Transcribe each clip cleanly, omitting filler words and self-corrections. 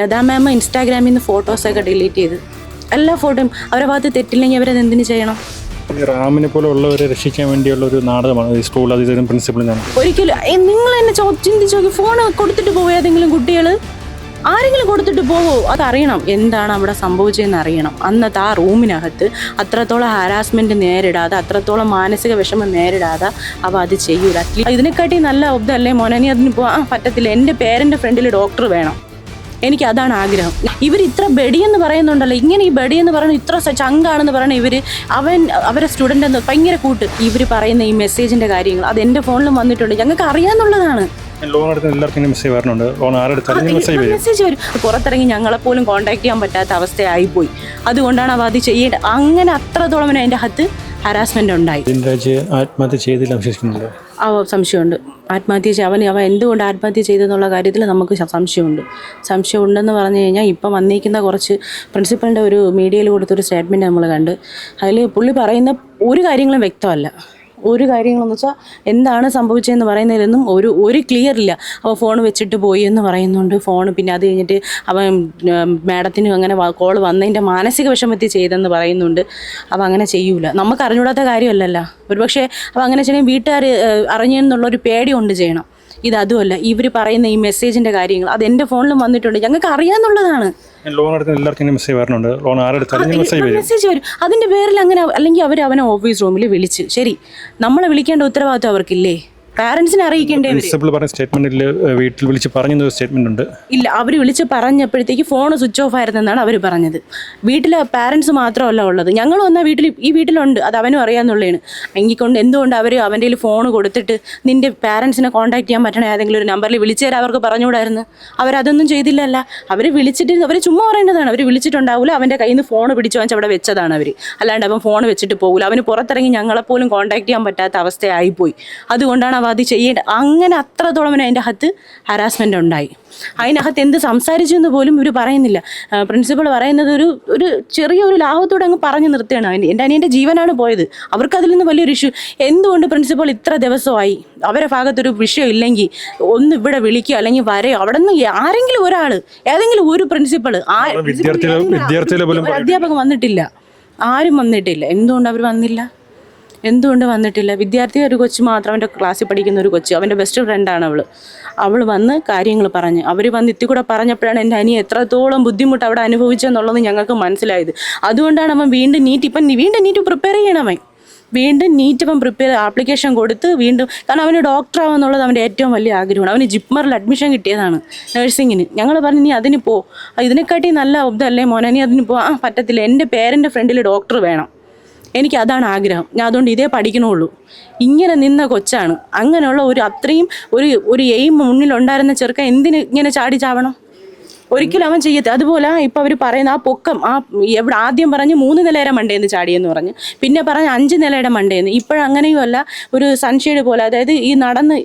ലതാ മാം ഇൻസ്റ്റാഗ്രാമിൽ നിന്ന് ഫോട്ടോസൊക്കെ ഡിലീറ്റ് ചെയ്ത് എല്ലാ ഫോട്ടോയും അവരുടെ ഭാഗത്ത് തെറ്റില്ലെങ്കിൽ അവരത് എന്തിനു ചെയ്യണം? റാമിനെ പോലെ ഉള്ളവരെ രക്ഷിക്കാൻ വേണ്ടിയുള്ള ഒരു നാടകമാണ് ഈ സ്കൂൾ അധികൃതരും പ്രിൻസിപ്പളും. ഒരിക്കലും നിങ്ങൾ തന്നെ ചിന്തിച്ച് നോക്കി, ഫോൺ കൊടുത്തിട്ട് പോവോ ഏതെങ്കിലും കുട്ടികൾ? ആരെങ്കിലും കൊടുത്തിട്ട് പോവോ? അതറിയണം എന്താണ് അവിടെ സംഭവിച്ചതെന്ന് അറിയണം. അന്നത്തെ ആ റൂമിനകത്ത് അത്രത്തോളം ഹാരാസ്മെൻറ്റ് നേരിടാതെ, അത്രത്തോളം മാനസിക വിഷമം നേരിടാതെ അവ അത് ചെയ്യൂല. ഇതിനെക്കാട്ടി നല്ല ഒബ്ദല്ലേ മോനെ, നീ അതിന് പോകാൻ പറ്റത്തില്ല. എൻ്റെ പേരൻ്റെ ഫ്രണ്ടിൽ ഡോക്ടർ വേണം, എനിക്ക് അതാണ് ആഗ്രഹം. ഇവർ ഇത്ര ബെടിയെന്ന് പറയുന്നുണ്ടല്ലോ, ഇങ്ങനെ ഈ ബെടിയെന്ന് പറയുന്നത് ഇത്ര ചങ്കാണെന്ന് പറയണ ഇവർ, അവരെ സ്റ്റുഡൻ്റ് എന്ന് ഭയങ്കര കൂട്ട്. ഇവർ പറയുന്ന ഈ മെസ്സേജിൻ്റെ കാര്യങ്ങൾ അത് എൻ്റെ ഫോണിലും വന്നിട്ടുണ്ട്, ഞങ്ങൾക്ക് അറിയാമെന്നുള്ളതാണ്. ലോൺ എടുക്കുന്ന എല്ലാവർക്കും മെസ്സേജ് വരുന്നുണ്ട്. ലോൺ മെസ്സേജ് വരും. പുറത്തിറങ്ങി ഞങ്ങളെപ്പോലും കോൺടാക്ട് ചെയ്യാൻ പറ്റാത്ത അവസ്ഥയായിപ്പോയി. അതുകൊണ്ടാണ് അവ അത് ചെയ്യേണ്ടത്. അങ്ങനെ അത്രത്തോളം അതിൻ്റെ അകത്ത് ഹരാസ്മെൻ്റ് ഉണ്ടായി. ആത്മഹത്യ ചെയ്തില്ല വിശ്വസിക്കുന്നുണ്ട്. സംശയമുണ്ട്. അവൻ എന്തുകൊണ്ട് ആത്മഹത്യ ചെയ്തെന്നുള്ള കാര്യത്തിൽ നമുക്ക് സംശയമുണ്ടെന്ന് പറഞ്ഞു കഴിഞ്ഞാൽ ഇപ്പം വന്നിരിക്കുന്ന കുറച്ച് പ്രിൻസിപ്പളിൻ്റെ ഒരു മീഡിയയിൽ കൊടുത്തൊരു സ്റ്റേറ്റ്മെൻറ്റ് നമ്മൾ കണ്ട്. അതിൽ പുള്ളി പറയുന്ന ഒരു കാര്യങ്ങളും വ്യക്തമല്ല. ഒരു കാര്യങ്ങളെന്ന് വെച്ചാൽ എന്താണ് സംഭവിച്ചതെന്ന് പറയുന്നതിലൊന്നും ഒരു ക്ലിയർ ഇല്ല. അവൻ ഫോൺ വെച്ചിട്ട് പോയി എന്ന് പറയുന്നുണ്ട്. ഫോൺ പിന്നെ അത് കഴിഞ്ഞിട്ട് അവൻ മാഡത്തിന് അങ്ങനെ കോൾ വന്നതിൻ്റെ മാനസിക വിഷമത്തിൽ ചെയ്തെന്ന് പറയുന്നുണ്ട്. അവ അങ്ങനെ ചെയ്യൂല. നമുക്ക് അറിഞ്ഞൂടാത്ത കാര്യമല്ലല്ലോ. ഒരുപക്ഷെ അവ അങ്ങനെ ചെയ്യണമെങ്കിൽ വീട്ടുകാർ അറിഞ്ഞെന്നുള്ളൊരു പേടി കൊണ്ട് ചെയ്യണം. ഇതതുമല്ല. ഇവർ പറയുന്ന ഈ മെസ്സേജിൻ്റെ കാര്യങ്ങൾ അത് എൻ്റെ ഫോണിലും വന്നിട്ടുണ്ട്, ഞങ്ങൾക്ക് അറിയാമെന്നുള്ളതാണ്. ലോൺ എടുക്കുന്ന എല്ലാവർക്കും മെസ്സേജ് വരുന്നുണ്ട്. ലോൺ മെസ്സേജ് വരും. അതിൻ്റെ പേരിൽ അങ്ങനെ അല്ലെങ്കിൽ അവനെ ഓഫീസ് റൂമിൽ വിളിച്ച്, ശരി, നമ്മളെ വിളിക്കേണ്ട ഉത്തരവാദിത്വം അവർക്കില്ലേ? പാരൻസിനെ അറിയിക്കേണ്ടേ? പ്രിൻസിപ്പൽ പറഞ്ഞ സ്റ്റേറ്റ്മെന്റിൽ വീട്ടിൽ വിളിച്ച് പറഞ്ഞ സ്റ്റേറ്റ്മെന്റ് ഉണ്ട്. ഇല്ല, അവർ വിളിച്ച് പറഞ്ഞപ്പോഴത്തേക്ക് ഫോൺ സ്വിച്ച് ഓഫ് ആയിരുന്നെന്നാണ് അവർ പറഞ്ഞത്. വീട്ടിലെ പാരൻസ് മാത്രമല്ല ഉള്ളത്, ഞങ്ങൾ വന്നാൽ ഈ വീട്ടിലുണ്ട്, അത് അവനും അറിയാമെന്നുള്ളതാണ്. എങ്കിക്കൊണ്ട് എന്തുകൊണ്ട് അവൻ്റെ ഫോൺ കൊടുത്തിട്ട് നിൻ്റെ പാരൻസിനെ കോൺടാക്ട് ചെയ്യാൻ പറ്റണ ഏതെങ്കിലും ഒരു നമ്പറിൽ വിളിച്ചു തരാൻ അവർക്ക് പറഞ്ഞുകൂടായിരുന്നു? അവരതൊന്നും ചെയ്തില്ലല്ല. അവർ വിളിച്ചിട്ട് അവർ ചുമ്മാ പറയേണ്ടതാണ്. അവർ വിളിച്ചിട്ടുണ്ടാവില്ല, അവൻ്റെ കയ്യിൽ നിന്ന് ഫോൺ പിടിച്ചു വാങ്ങിച്ച് അവിടെ വെച്ചതാണ് അവർ. അല്ലാണ്ട് അവൻ ഫോൺ വെച്ചിട്ട് പോകില്ല. അവന് പുറത്തിറങ്ങി ഞങ്ങളെപ്പോലും കോൺടാക്ട് ചെയ്യാൻ പറ്റാത്ത അവസ്ഥയായിപ്പോയി. അതുകൊണ്ടാണ് അത് ചെയ്യേണ്ട. അങ്ങനെ അത്രത്തോളം അതിൻ്റെ അകത്ത് ഹരാസ്മെൻ്റ് ഉണ്ടായി. അതിനകത്ത് എന്ത് സംസാരിച്ചു എന്ന് പോലും ഇവർ പറയുന്നില്ല. പ്രിൻസിപ്പൾ പറയുന്നത് ഒരു ചെറിയൊരു ലാഭത്തോടെ അങ്ങ് പറഞ്ഞു നിർത്തുകയാണ്. എൻ്റെ അനിയൻ്റെ ജീവനാണ് പോയത്. അവർക്കതിൽ നിന്ന് വലിയൊരു ഇഷ്യൂ. എന്തുകൊണ്ട് പ്രിൻസിപ്പൾ ഇത്ര ദിവസമായി അവരെ ഭാഗത്തൊരു വിഷയം ഇല്ലെങ്കിൽ ഒന്ന് ഇവിടെ വിളിക്കുക, അല്ലെങ്കിൽ വരെയോ, അവിടെ നിന്ന് ആരെങ്കിലും ഒരാൾ, ഏതെങ്കിലും ഒരു പ്രിൻസിപ്പൾ, അധ്യാപകൻ വന്നിട്ടില്ല, ആരും വന്നിട്ടില്ല. എന്തുകൊണ്ട് വന്നിട്ടില്ല? വിദ്യാർത്ഥി ഒരു കൊച്ചു മാത്രം, അവൻ്റെ ക്ലാസ്സിൽ പഠിക്കുന്ന ഒരു കൊച്ച്, അവൻ്റെ ബെസ്റ്റ് ഫ്രണ്ടാണ് അവൾ വന്ന് കാര്യങ്ങൾ പറഞ്ഞ്, അവർ വന്ന് ഇത്തിക്കൂടെ പറഞ്ഞപ്പോഴാണ് എൻ്റെ അനിയൻ എത്രത്തോളം ബുദ്ധിമുട്ട് അവിടെ അനുഭവിച്ചെന്നുള്ളത് ഞങ്ങൾക്ക് മനസ്സിലായത്. അതുകൊണ്ടാണ് അവൻ വീണ്ടും നീറ്റ് പ്രിപ്പയർ ചെയ്യണമേ. വീണ്ടും നീറ്റ് അവൻ ആപ്ലിക്കേഷൻ കൊടുത്ത് വീണ്ടും, കാരണം അവന് ഡോക്ടറാവുന്നുള്ളത് അവൻ്റെ ഏറ്റവും വലിയ ആഗ്രഹമാണ്. അവന് ജിപ്മറിൽ അഡ്മിഷൻ കിട്ടിയതാണ് നഴ്സിങ്ങിന്. ഞങ്ങൾ പറഞ്ഞു നീ അതിന് പോ, ഇതിനെക്കാട്ടി നല്ല ഒബ്ദല്ലേ മോനെ, നീ അതിന് പോകാൻ പറ്റത്തില്ല. എൻ്റെ പേരൻ്റെ ഫ്രണ്ടിൽ ഡോക്ടർ വേണം, എനിക്ക് അതാണ് ആഗ്രഹം, ഞാൻ അതുകൊണ്ട് ഇതേ പഠിക്കണുള്ളൂ. ഇങ്ങനെ നിന്ന കൊച്ചാണ്. അങ്ങനെയുള്ള അത്രയും ഒരു എയിം മുന്നിലുണ്ടായിരുന്ന ചെറുക്കൻ എന്തിന് ഇങ്ങനെ ചാവണം? ഒരിക്കലും അവൻ ചെയ്യത്തെ. അതുപോലെ ഇപ്പോൾ അവർ പറയുന്ന ആ പൊക്കം, എവിടെ ആദ്യം പറഞ്ഞ് 3 നിലയുടെ മണ്ടേന്ന് ചാടിയെന്ന് പറഞ്ഞ്, പിന്നെ പറഞ്ഞ് 5 നിലയുടെ മണ്ടേന്ന്. ഇപ്പോഴങ്ങനെയും അല്ല, ഒരു സൺഷെയ്ഡ് പോലെ, അതായത് ഈ നടന്ന്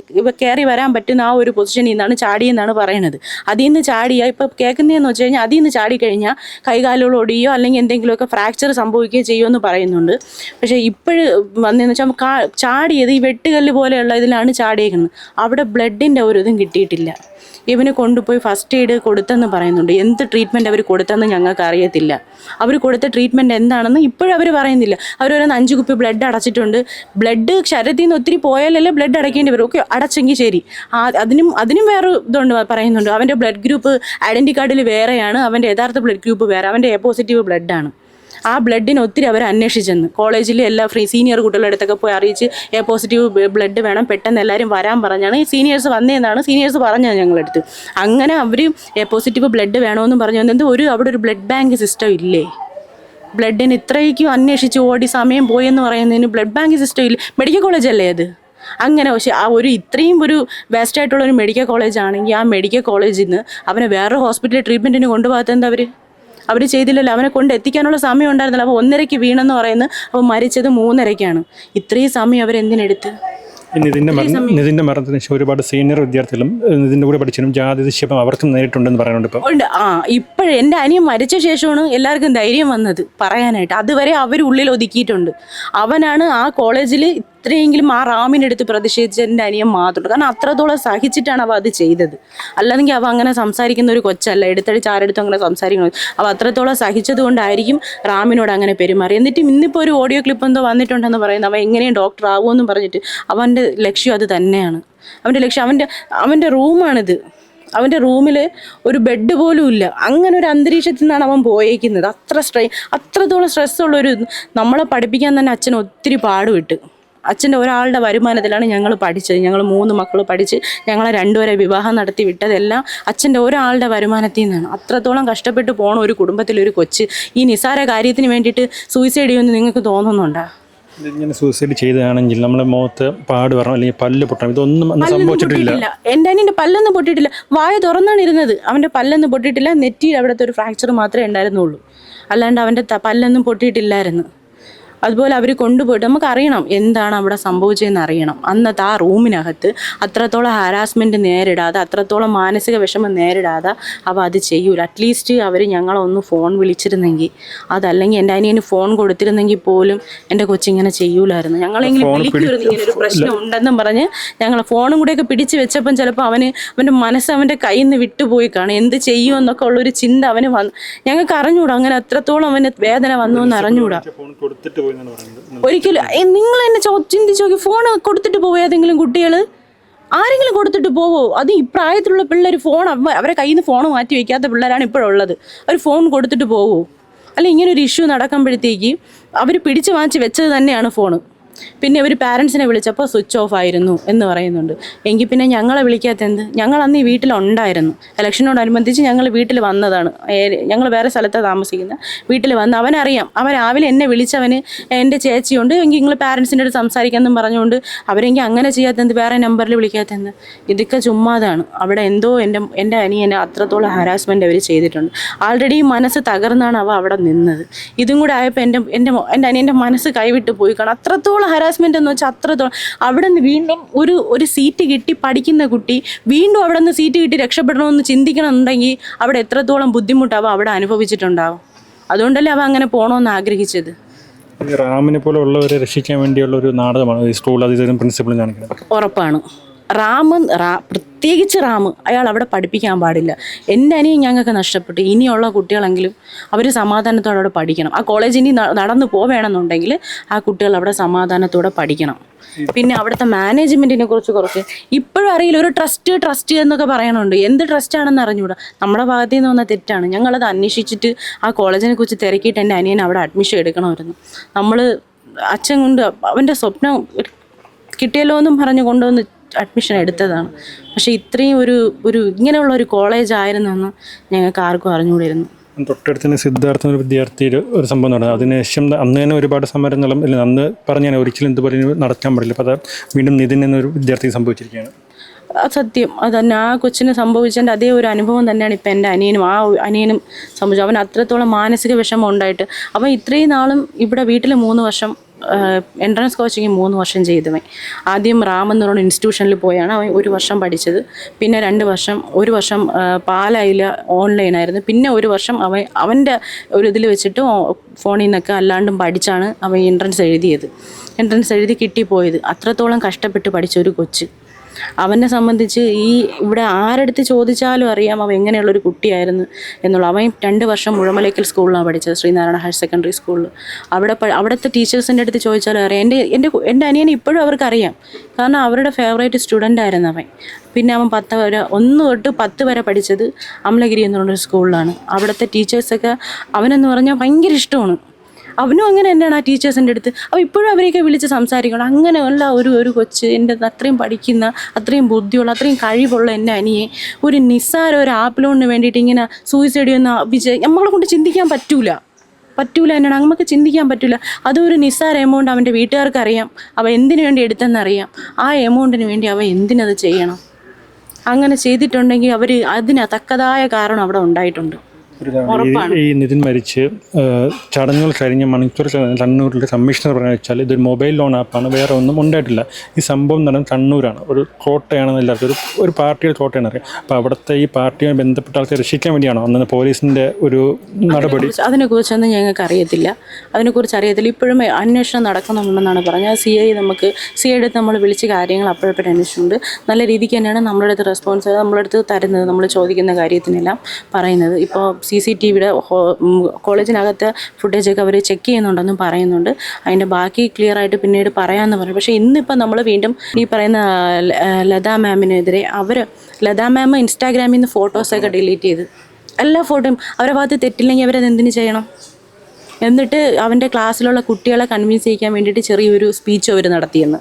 കയറി വരാൻ പറ്റുന്ന ആ ഒരു പൊസിഷനിൽ നിന്നാണ് ചാടിയെന്നാണ് പറയുന്നത്. അതിൽ നിന്ന് ചാടിയാൽ ഇപ്പോൾ കേൾക്കുന്നതെന്ന് വെച്ച് കഴിഞ്ഞാൽ അതിൽ നിന്ന് ചാടിക്കഴിഞ്ഞാൽ കൈകാലുകൾ ഒടിയോ അല്ലെങ്കിൽ എന്തെങ്കിലുമൊക്കെ ഫ്രാക്ചർ സംഭവിക്കുകയോ ചെയ്യുമെന്ന് പറയുന്നുണ്ട്. പക്ഷേ ഇപ്പോഴും വന്നതെന്ന് വെച്ചാൽ ചാടിയത് ഈ വെട്ടുകല്ല് പോലെയുള്ള ഇതിലാണ് ചാടിയേക്കുന്നത്. അവിടെ ബ്ലഡിൻ്റെ ഒരു ഇതും കിട്ടിയിട്ടില്ല. ഇവന് കൊണ്ടുപോയി ഫസ്റ്റ് എയ്ഡ് കൊടുത്തെന്ന് പറയുന്നുണ്ട്. എന്ത് ട്രീറ്റ്മെൻറ്റ് അവർ കൊടുത്തെന്ന് ഞങ്ങൾക്ക് അറിയത്തില്ല. അവർ കൊടുത്ത ട്രീറ്റ്മെൻറ്റ് എന്താണെന്ന് ഇപ്പോഴും അവർ പറയുന്നില്ല. അവരൊരു 5 കുപ്പി ബ്ലഡ് അടച്ചിട്ടുണ്ട്. ബ്ലഡ് ശരീരത്തിൽ നിന്ന് ഒത്തിരി പോയാലല്ലേ ബ്ലഡ് അടയ്ക്കേണ്ടി വരും. ഓക്കെ, അടച്ചെങ്കിൽ ശരി. അതിനും വേറെ ഇതുണ്ട് പറയുന്നുണ്ട്. അവൻ്റെ ബ്ലഡ് ഗ്രൂപ്പ് ഐഡൻറ്റി കാർഡിൽ വേറെയാണ്, അവൻ്റെ യഥാർത്ഥ ബ്ലഡ് ഗ്രൂപ്പ് വേറെ, അവൻ്റെ എ പോസിറ്റീവ് ബ്ലഡാണ്. ആ ബ്ലഡിന് ഒത്തിരി അവർ അന്വേഷിച്ചെന്ന് കോളേജിൽ എല്ലാ സീനിയർ കുട്ടികളുടെ അടുത്തൊക്കെ പോയി അറിയിച്ച് എ പോസിറ്റീവ് ബ്ലഡ് വേണം, പെട്ടെന്ന് എല്ലാവരും വരാൻ പറഞ്ഞാണ് സീനിയേഴ്സ് വന്നതെന്നാണ് സീനിയേഴ്സ് പറഞ്ഞത് ഞങ്ങളടുത്ത്. അങ്ങനെ അവർ എ പോസിറ്റീവ് ബ്ലഡ് വേണമെന്ന് പറഞ്ഞു. അവിടെ ഒരു ബ്ലഡ് ബാങ്ക് സിസ്റ്റം ഇല്ലേ? ബ്ലഡിന് ഇത്രയ്ക്കും അന്വേഷിച്ച് ഓടി സമയം പോയെന്ന് പറയുന്നതിന് ബ്ലഡ് ബാങ്ക് സിസ്റ്റം ഇല്ല. മെഡിക്കൽ കോളേജല്ലേ അത്? അങ്ങനെ. പക്ഷേ ഇത്രയും വേസ്റ്റായിട്ടുള്ളൊരു മെഡിക്കൽ കോളേജ് ആണെങ്കിൽ ആ മെഡിക്കൽ കോളേജിൽ നിന്ന് അവനെ വേറൊരു ഹോസ്പിറ്റലിൽ ട്രീറ്റ്മെൻറ്റിന് കൊണ്ടുപോകാത്തത് അവർ ചെയ്തില്ലല്ലോ. അവനെ കൊണ്ട് എത്തിക്കാനുള്ള സമയം ഉണ്ടായിരുന്നില്ല. അപ്പോൾ 1:30 വീണെന്ന് പറയുന്നത്, അപ്പോൾ മരിച്ചത് 3:30. ഇത്രയും സമയം അവരെന്തിനെടുത്ത്? നിതിൻ്റെ മരണത്തിന് ശേഷം ഒരുപാട് സീനിയർ വിദ്യാർത്ഥികളും ഇതിൻ്റെ കൂടെ പഠിച്ചതും ജാതി നിക്ഷേപം അവർക്കും നേരിട്ടുണ്ടെന്ന് പറയുന്നുണ്ട്. ഇപ്പോഴും എൻ്റെ അനിയൻ മരിച്ച ശേഷമാണ് എല്ലാവർക്കും ധൈര്യം വന്നത് പറയാനായിട്ട്. അതുവരെ അവർ ഉള്ളിൽ ഒതുക്കിയിട്ടുണ്ട്. അവനാണ് ആ കോളേജിൽ അത്രയെങ്കിലും ആ റാമിനെടുത്ത് പ്രതിഷേധിച്ച എൻ്റെ അനിയൻ മാത്രമുണ്ട്. കാരണം അത്രത്തോളം സഹിച്ചിട്ടാണ് അവ അത് ചെയ്തത്. അല്ലാതെങ്കിൽ അവ അങ്ങനെ സംസാരിക്കുന്ന ഒരു കൊച്ചല്ല, എടുത്തടിച്ച് ആരെടുത്തും അങ്ങനെ സംസാരിക്കുന്നത്. അവ അത്രത്തോളം സഹിച്ചത് കൊണ്ടായിരിക്കും റാമിനോട് അങ്ങനെ പെരുമാറി. എന്നിട്ടും ഇന്നിപ്പോൾ ഒരു ഓഡിയോ ക്ലിപ്പ് എന്തോ വന്നിട്ടുണ്ടെന്ന് പറയുന്നത്, അവൻ എങ്ങനെയും ഡോക്ടർ ആകുമെന്നും പറഞ്ഞിട്ട് അവൻ്റെ ലക്ഷ്യം അത് തന്നെയാണ്. അവൻ്റെ ലക്ഷ്യം അവൻ്റെ റൂമാണിത്. അവൻ്റെ റൂമിൽ ഒരു ബെഡ് പോലും ഇല്ല. അങ്ങനെ ഒരു അന്തരീക്ഷത്തിൽ നിന്നാണ് അവൻ പോയേക്കുന്നത്. അത്രത്തോളം സ്ട്രെസ്സുള്ളൊരു, നമ്മളെ പഠിപ്പിക്കാൻ തന്നെ അച്ഛൻ ഒത്തിരി പാടുവിട്ട്. അച്ഛൻ്റെ ഒരാളുടെ വരുമാനത്തിലാണ് ഞങ്ങൾ പഠിച്ചത്. ഞങ്ങൾ 3 മക്കൾ പഠിച്ച് ഞങ്ങളെ 2 പേരെ വിവാഹം നടത്തി വിട്ടതെല്ലാം അച്ഛൻ്റെ ഒരാളുടെ വരുമാനത്തിൽ നിന്നാണ്. അത്രത്തോളം കഷ്ടപ്പെട്ട് പോണ ഒരു കുടുംബത്തിലൊരു കൊച്ച് ഈ നിസ്സാര കാര്യത്തിന് വേണ്ടിയിട്ട് സൂയിസൈഡ് ചെയ്യുമെന്ന് നിങ്ങൾക്ക് തോന്നുന്നുണ്ടോ? ഇങ്ങനെ സൂസൈഡ് ചെയ്തതാണെങ്കിൽ നമ്മളെ മുഖത്ത് പാട് വരണം, അല്ലെങ്കിൽ പല്ല് പൊട്ടണം, ഇതൊന്നും സംഭവിച്ചിട്ടില്ല. എൻ്റെ അനിയൻ്റെ പല്ലൊന്നും പൊട്ടിയിട്ടില്ല. വായ തുറന്നാണ് ഇരുന്നത്. അവൻ്റെ പല്ലൊന്നും പൊട്ടിയിട്ടില്ല. നെറ്റിയിൽ അവിടുത്തെ ഒരു ഫ്രാക്ചർ മാത്രമേ ഉണ്ടായിരുന്നുള്ളൂ. അല്ലാണ്ട് അവൻ്റെ പല്ലൊന്നും പൊട്ടിയിട്ടില്ലായിരുന്നു. അതുപോലെ അവർ കൊണ്ടുപോയിട്ട് നമുക്കറിയണം എന്താണ് അവിടെ സംഭവിച്ചതെന്ന് അറിയണം. അന്നത്തെ ആ റൂമിനകത്ത് അത്രത്തോളം ഹാരാസ്മെൻറ്റ് നേരിടാതെ, അത്രത്തോളം മാനസിക വിഷമം നേരിടാതെ അവ അത് ചെയ്യൂല. അറ്റ്ലീസ്റ്റ് അവർ ഞങ്ങളൊന്ന് ഫോൺ വിളിച്ചിരുന്നെങ്കിൽ, അതല്ലെങ്കിൽ എൻ്റെ അനിയന് ഫോൺ കൊടുത്തിരുന്നെങ്കിൽ പോലും എൻ്റെ കൊച്ചിങ്ങനെ ചെയ്യൂലായിരുന്നു. ഞങ്ങളെങ്കിലും വിളിക്കുമായിരുന്നു ഇങ്ങനെ ഒരു പ്രശ്നം ഉണ്ടെന്നും പറഞ്ഞ്. ഞങ്ങൾ ഫോണും കൂടെയൊക്കെ പിടിച്ച് വെച്ചപ്പം ചിലപ്പോൾ അവൻ്റെ മനസ്സ് അവൻ്റെ കയ്യിൽ നിന്ന് വിട്ടുപോയി കാണും. എന്ത് ചെയ്യുമെന്നൊക്കെ ഉള്ളൊരു ചിന്ത അവന് വന്നു. ഞങ്ങൾക്ക് അറിഞ്ഞൂടാ അങ്ങനെ അത്രത്തോളം അവന് വേദന വന്നു എന്ന് അറിഞ്ഞൂടാ. ഒരിക്കലും നിങ്ങൾ എന്നെ ചിന്തിച്ച് നോക്കി, ഫോൺ കൊടുത്തിട്ട് പോവോ ഏതെങ്കിലും കുട്ടികൾ? ആരെങ്കിലും കൊടുത്തിട്ട് പോവോ? അത് ഈ പ്രായത്തിലുള്ള പിള്ളേർ ഫോൺ അവരെ കയ്യിൽ നിന്ന് ഫോൺ മാറ്റി വയ്ക്കാത്ത പിള്ളേരാണ് ഇപ്പോഴുള്ളത്. അവർ ഫോൺ കൊടുത്തിട്ട് പോവോ? അല്ല, ഇങ്ങനൊരു ഇഷ്യൂ നടക്കുമ്പോഴത്തേക്ക് അവർ പിടിച്ച് വാങ്ങിച്ച് വെച്ചത് തന്നെയാണ് ഫോണ്. പിന്നെ ഒരു പാരൻസിനെ വിളിച്ചപ്പോൾ സ്വിച്ച് ഓഫ് ആയിരുന്നു എന്ന് പറയുന്നുണ്ട്. എങ്കിൽ പിന്നെ ഞങ്ങളെ വിളിക്കാത്ത എന്ത്? ഞങ്ങൾ അന്ന് ഈ വീട്ടിലുണ്ടായിരുന്നു. ഇലക്ഷനോടനുബന്ധിച്ച് ഞങ്ങൾ വീട്ടിൽ വന്നതാണ്. ഞങ്ങൾ വേറെ സ്ഥലത്താണ് താമസിക്കുന്നത്. വീട്ടിൽ വന്ന് അവനറിയാം. അവൻ രാവിലെ എന്നെ വിളിച്ചവന് എൻ്റെ ചേച്ചിയുണ്ട്, എങ്കിൽ നിങ്ങൾ പാരൻസിൻ്റെ അടുത്ത് സംസാരിക്കാമെന്നും പറഞ്ഞുകൊണ്ട് അവരെങ്കിൽ അങ്ങനെ ചെയ്യാത്തെന്ത്? വേറെ നമ്പറിൽ വിളിക്കാത്തെന്ത്? ഇതൊക്കെ ചുമ്മാതാണ്. അവിടെ എന്തോ എൻ്റെ അനിയനെ അത്രത്തോളം ഹരാസ്മെൻ്റ് അവർ ചെയ്തിട്ടുണ്ട്. ആൾറെഡി മനസ്സ് തകർന്നാണ് അവ അവിടെ നിന്നത്. ഇതും കൂടെ ആയപ്പോൾ എൻ്റെ അനിയൻ്റെ മനസ്സ് കൈവിട്ട് പോയി കാണാം. അത്രത്തോളം ഹരാസ്മെന്റ് എന്ന് വെച്ചാൽ അത്രത്തോളം. അവിടെ നിന്ന് വീണ്ടും ഒരു സീറ്റ് കിട്ടി പഠിക്കുന്ന കുട്ടി വീണ്ടും അവിടെ നിന്ന് സീറ്റ് കിട്ടി രക്ഷപ്പെടണമെന്ന് ചിന്തിക്കണമെന്നുണ്ടെങ്കിൽ അവിടെ എത്രത്തോളം ബുദ്ധിമുട്ടാവും അവിടെ അനുഭവിച്ചിട്ടുണ്ടാവും. അതുകൊണ്ടല്ലേ അവ അങ്ങനെ പോകണമെന്ന് ആഗ്രഹിച്ചത്. റാമിനെ പോലെ ഉള്ളവരെ രക്ഷിക്കാൻ വേണ്ടിയുള്ള ഒരു നാടകമാണ് ഈ സ്കൂൾ അധികൃതരും പ്രിൻസിപ്പളും കാണിക്കുന്നത്. ഉറപ്പാണ്. പ്രത്യേകിച്ച് റാം അയാൾ അവിടെ പഠിപ്പിക്കാൻ പാടില്ല. എൻ്റെ അനിയൻ ഞങ്ങൾക്ക് നഷ്ടപ്പെട്ടു. ഇനിയുള്ള കുട്ടികളെങ്കിലും അവർ സമാധാനത്തോടെ അവിടെ പഠിക്കണം. ആ കോളേജിൽ ഇനി നടന്നു പോവേണമെന്നുണ്ടെങ്കിൽ ആ കുട്ടികൾ അവിടെ സമാധാനത്തോടെ പഠിക്കണം. പിന്നെ അവിടുത്തെ മാനേജ്മെൻറ്റിനെ കുറച്ച് ഇപ്പോഴും അറിയില്ല. ഒരു ട്രസ്റ്റ് എന്നൊക്കെ പറയണുണ്ട്. എന്ത് ട്രസ്റ്റാണെന്ന് അറിഞ്ഞൂടാ. നമ്മുടെ ഭാഗത്തു നിന്ന് വന്ന തെറ്റാണ്. ഞങ്ങളത് അന്വേഷിച്ചിട്ട് ആ കോളേജിനെ കുറിച്ച് തിരക്കിയിട്ട് എൻ്റെ അനിയൻ അവിടെ അഡ്മിഷൻ എടുക്കണമായിരുന്നു. നമ്മൾ അച്ഛൻ കൊണ്ട് അവൻ്റെ സ്വപ്നം കിട്ടിയല്ലോ എന്നും പറഞ്ഞ് കൊണ്ടുവന്ന് അഡ്മിഷൻ എടുത്തതാണ്. പക്ഷേ ഇത്രയും ഒരു ഇങ്ങനെയുള്ള ഒരു കോളേജ് ആയിരുന്നെന്ന് ഞങ്ങൾക്ക് ആർക്കും അറിഞ്ഞുകൂടിയിരുന്നു. തൊട്ടടുത്ത് തന്നെ സിദ്ധാർത്ഥ ഒരു വിദ്യാർത്ഥിയിൽ ഒരു സംഭവം നടന്നു. അതിനുശേഷം അന്ന് തന്നെ ഒരുപാട് സമരങ്ങളും ഇല്ല, അന്ന് പറഞ്ഞാൽ ഒരിക്കലും ഇതുപോലെ നടക്കാൻ പാടില്ല. അപ്പോൾ അത് വീണ്ടും നിതിൻ എന്നൊരു വിദ്യാർത്ഥിക്ക് സംഭവിച്ചിരിക്കുകയാണ്. സത്യം അതന്നെ. ആ കൊച്ചിന് സംഭവിച്ചതിൻ്റെ അതേ ഒരു അനുഭവം തന്നെയാണ് ഇപ്പം എൻ്റെ അനിയനും സംഭവിച്ചത്. അവൻ അത്രത്തോളം മാനസിക വിഷമം ഉണ്ടായിട്ട് അവൻ ഇത്രയും നാളും ഇവിടെ വീട്ടിൽ 3 വർഷം എൻട്രൻസ് കോച്ചിങ് 3 വർഷം ചെയ്തവൻ. ആദ്യം റാം എന്ന് പറയുന്ന ഇൻസ്റ്റിറ്റ്യൂഷനിൽ പോയാണ് അവൻ 1 വർഷം പഠിച്ചത്. പിന്നെ 2 വർഷം, 1 വർഷം പാലായിൽ ഓൺലൈനായിരുന്നു. പിന്നെ 1 വർഷം അവൻ്റെ ഒരു ഇതിൽ വെച്ചിട്ട് ഫോണിൽ നിന്നൊക്കെ അല്ലാണ്ടും പഠിച്ചാണ് അവൻ എൻട്രൻസ് എഴുതി കിട്ടിപ്പോയത്. അത്രത്തോളം കഷ്ടപ്പെട്ട് പഠിച്ച ഒരു കൊച്ച്. അവനെ സംബന്ധിച്ച് ഇവിടെ ആരെടുത്ത് ചോദിച്ചാലും അറിയാം അവൻ എങ്ങനെയുള്ളൊരു കുട്ടിയായിരുന്നു എന്നുള്ള. അവൻ 2 വർഷം മുഴമലയ്ക്കൽ സ്കൂളിലാണ് പഠിച്ചത്, ശ്രീനാരായണ ഹയർ സെക്കൻഡറി സ്കൂളിൽ. അവിടുത്തെ ടീച്ചേഴ്സിൻ്റെ അടുത്ത് ചോദിച്ചാലും അറിയാം. എൻ്റെ അനിയനെ ഇപ്പോഴും അവർക്കറിയാം. കാരണം അവരുടെ ഫേവറേറ്റ് സ്റ്റുഡൻ്റ് ആയിരുന്നു അവൻ. പിന്നെ അവൻ 1 തൊട്ട് 10 വരെ പഠിച്ചത് അമലഗിരി എന്ന് പറഞ്ഞൊരു സ്കൂളിലാണ്. അവിടുത്തെ ടീച്ചേഴ്സൊക്കെ അവനെന്ന് പറഞ്ഞാൽ ഭയങ്കര ഇഷ്ടമാണ്. അവനും അങ്ങനെ തന്നെയാണ് ആ ടീച്ചേഴ്സിൻ്റെ അടുത്ത്. അപ്പോൾ ഇപ്പോഴും അവരെയൊക്കെ വിളിച്ച് സംസാരിക്കണം. അങ്ങനെയുള്ള ഒരു കൊച്ച്, എൻ്റെ അത്രയും പഠിക്കുന്ന, അത്രയും ബുദ്ധിയുള്ള, അത്രയും കഴിവുള്ള എൻ്റെ അനിയെ ഒരു നിസ്സാര ഒരു ആപ്പിലോണിന് വേണ്ടിയിട്ട് ഇങ്ങനെ സൂയിസൈഡ് ചെയ്യുന്ന നമ്മളെ കൊണ്ട് ചിന്തിക്കാൻ പറ്റൂല തന്നെയാണ്. നമുക്ക് ചിന്തിക്കാൻ പറ്റില്ല. അതൊരു നിസ്സാര എമൗണ്ട് അവൻ്റെ വീട്ടുകാർക്ക് അറിയാം. അവ എന്തിനു വേണ്ടി എടുത്തെന്നറിയാം. ആ എമൗണ്ടിന് വേണ്ടി അവ എന്തിനത് ചെയ്യണം? അങ്ങനെ ചെയ്തിട്ടുണ്ടെങ്കിൽ അതിന് തക്കതായ കാരണം അവിടെ ഉണ്ടായിട്ടുണ്ട്. ഈ നിതിൻ മരിച്ച് ചടങ്ങുകൾ കഴിഞ്ഞ മണിക്കൂർ കണ്ണൂരിലെ കമ്മീഷണർ പറഞ്ഞു വെച്ചാൽ ഇതൊരു മൊബൈൽ ലോൺ ആപ്പാണ്, വേറെ ഒന്നും ഉണ്ടായിട്ടില്ല. ഈ സംഭവം നടന്നത് കണ്ണൂരാണ്, ഒരു കോട്ടയാണെന്ന് എല്ലാവർക്കും ഒരു പാർട്ടിയുടെ കോട്ടയാണ് അറിയാം. അപ്പോൾ അവിടുത്തെ ഈ പാർട്ടിയുമായി ബന്ധപ്പെട്ട ആൾക്കാരെ രക്ഷിക്കാൻ വേണ്ടിയാണോ അന്ന് പോലീസിൻ്റെ ഒരു നടപടി? അതിനെക്കുറിച്ചൊന്നും ഞങ്ങൾക്ക് അറിയത്തില്ല, ഇപ്പോഴും അന്വേഷണം നടക്കുന്നുണ്ടെന്നാണ് പറഞ്ഞത്. CI അടുത്ത് നമ്മൾ വിളിച്ച് കാര്യങ്ങൾ അപ്പോഴപ്പോഴും അന്വേഷിച്ചിട്ടുണ്ട്. നല്ല രീതിക്ക് തന്നെയാണ് നമ്മുടെ അടുത്ത് റെസ്പോൺസ് നമ്മുടെ അടുത്ത് തരുന്നത്, നമ്മൾ ചോദിക്കുന്ന കാര്യത്തിനെല്ലാം പറയുന്നത്. ഇപ്പോൾ CCTVയുടെ കോളേജിനകത്തെ ഫുട്ടേജൊക്കെ അവർ ചെക്ക് ചെയ്യുന്നുണ്ടെന്നും പറയുന്നുണ്ട്. അതിൻ്റെ ബാക്കി ക്ലിയർ ആയിട്ട് പിന്നീട് പറയാമെന്ന് പറയും. പക്ഷേ ഇന്നിപ്പോൾ നമ്മൾ വീണ്ടും ഈ പറയുന്ന ലതാ മാമിനെതിരെ ലതാ മാം ഇൻസ്റ്റാഗ്രാമിൽ നിന്ന് ഫോട്ടോസൊക്കെ ഡിലീറ്റ് ചെയ്ത്, എല്ലാ ഫോട്ടോയും അവരുടെ ഭാഗത്ത് തെറ്റില്ലെങ്കിൽ അവരത് എന്തിനു ചെയ്യണം? എന്നിട്ട് അവൻ്റെ ക്ലാസ്സിലുള്ള കുട്ടികളെ കൺവിൻസ് ചെയ്യിക്കാൻ വേണ്ടിയിട്ട് ചെറിയൊരു സ്പീച്ച് അവർ നടത്തിയെന്ന്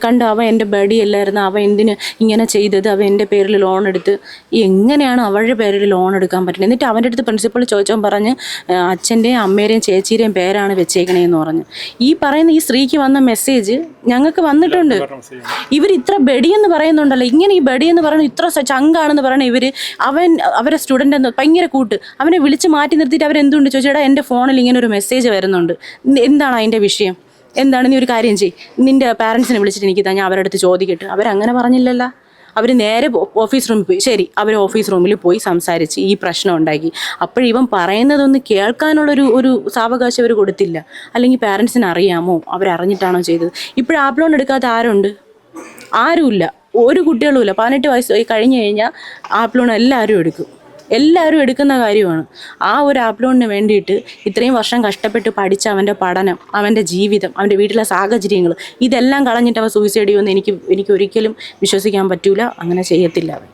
കണ്ടു. അവൻ എൻ്റെ ബഡി അല്ലായിരുന്നു, അവൻ എന്തിന് ഇങ്ങനെ ചെയ്തത്, അവൻ എൻ്റെ പേരിൽ ലോൺ എടുത്ത്. എങ്ങനെയാണ് അവരുടെ പേരിൽ ലോൺ എടുക്കാൻ പറ്റുന്നത്? എന്നിട്ട് അവൻ്റെ അടുത്ത് പ്രിൻസിപ്പൾ ചോദിച്ചാൽ പറഞ്ഞ് അച്ഛൻ്റെയും അമ്മയുടെയും ചേച്ചിയുടെയും പേരാണ് വെച്ചേക്കണേന്ന് പറഞ്ഞു. ഈ പറയുന്ന ഈ സ്ത്രീക്ക് വന്ന മെസ്സേജ് ഞങ്ങൾക്ക് വന്നിട്ടുണ്ട്. ഇവർ ഇത്ര ബഡിയെന്ന് പറയുന്നുണ്ടല്ലോ, ഇങ്ങനെ ഈ ബഡിയെന്ന് പറയുന്നത് ഇത്ര ചങ്കാണെന്ന് പറയണ ഇവർ. അവരെ സ്റ്റുഡൻ്റ് എന്ന് ഭയങ്കര കൂട്ട്, അവനെ വിളിച്ച് മാറ്റി നിർത്തിയിട്ട് അവരെന്തുകൊണ്ട് ചോദിച്ചാൽ എൻ്റെ ഫോണിൽ ഇങ്ങനെ ഒരു മെസ്സേജ് വരുന്നുണ്ട്, എന്താണ് അതിൻ്റെ വിഷയം, എന്താണ്? നീ ഒരു കാര്യം ചെയ്യ്, നിൻ്റെ പാരൻസിനെ വിളിച്ചിട്ട് എനിക്ക് ഞാൻ അവരുടെ അടുത്ത് ചോദിക്കട്ടെ. അവരങ്ങനെ പറഞ്ഞില്ലല്ലോ. അവർ നേരെ ഓഫീസ് റൂമിൽ പോയി. ശരി, അവർ ഓഫീസ് റൂമിൽ പോയി സംസാരിച്ച് ഈ പ്രശ്നം ഉണ്ടാക്കി. അപ്പോഴിവൻ പറയുന്നതൊന്ന് കേൾക്കാനുള്ളൊരു സാവകാശം അവർ കൊടുത്തില്ല. അല്ലെങ്കിൽ പാരൻസിന് അറിയാമോ, അവരറിഞ്ഞിട്ടാണോ ചെയ്തത്? ഇപ്പോഴും ആപ്പ് ലോൺ എടുക്കാത്ത ആരുമില്ല, ഒരു കുട്ടികളുമില്ല. 18 വയസ്സ് കഴിഞ്ഞ് കഴിഞ്ഞാൽ ആപ്പ് ലോൺ എല്ലാവരും എടുക്കുന്ന കാര്യമാണ്. ആ ഒരു ആപ്പ് ലോണിന് വേണ്ടിയിട്ട് ഇത്രയും വർഷം കഷ്ടപ്പെട്ട് പഠിച്ച അവൻ്റെ പഠനം, അവൻ്റെ ജീവിതം, അവൻ്റെ വീട്ടിലെ സാഹചര്യങ്ങൾ ഇതെല്ലാം കളഞ്ഞിട്ട് അവൻ സൂയിസൈഡ് ചെയ്യുമെന്ന് എനിക്ക് ഒരിക്കലും വിശ്വസിക്കാൻ പറ്റൂല. അങ്ങനെ ചെയ്യത്തില്ല അവൻ.